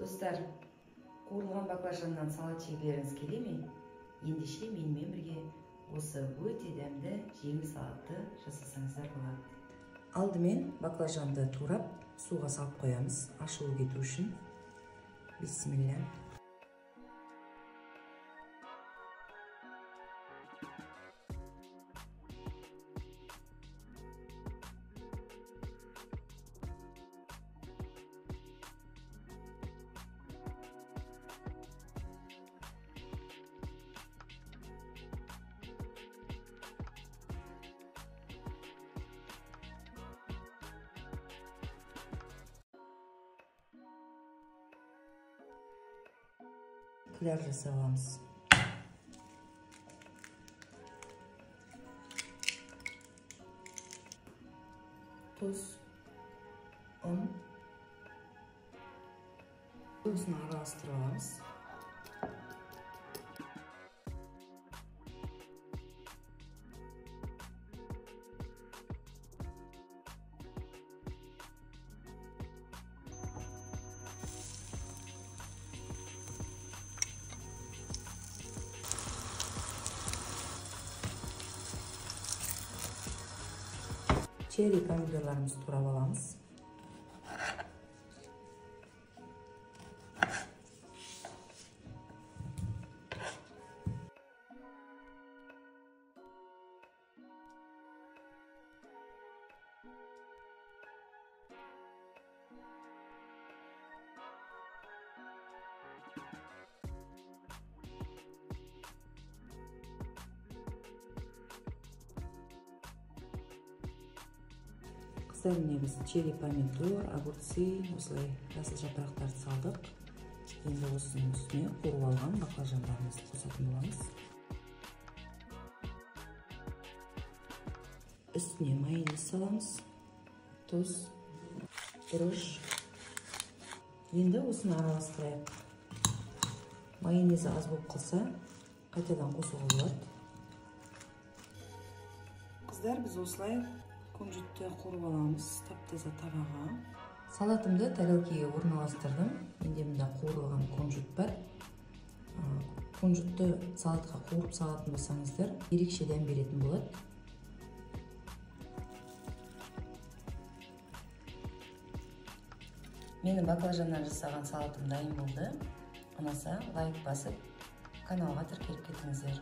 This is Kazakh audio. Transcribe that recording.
Достар, қуырылған баклажаннан салат жегілеріңіз келе ме? Ендеше менімен бірге осы өте дәмді жеңіл салатты жасасаңыздар болады. Алдымен баклажанды турап, суға салып қоямыз, ашуы кету үшін. Бисмилля. Кляр жасап аламыз. Тұз, ұн. Осыны араластырып аламыз. Çeri pomidorlarımızı turab alamız. Қыздарына біз чери помидор, огурцы, осылай жасыл жапырақтарды салдық. Енді осының үстіне қуырып алған баклажандарымызды қосатын боламыз. Үстіне майонез саламыз, тұз, бұрыш. Енді осыны араластырайық. Майонезі аз болып қалса, қайтадан қосуға болады. Қыздар, біз осылай кунжутты қуырып аламыз тап-таза табаға. Салатымды тарелкеге орналастырдым. Менде мында қуырылған кунжут бар. Кунжутты салатқа қуырып салатын болсаңыздар, ерекше дәм беретін болады. Менің баклажаннан жасаған салатым дайын болды. Ұнаса лайк басып, каналға тіркеліп кетіңіздер.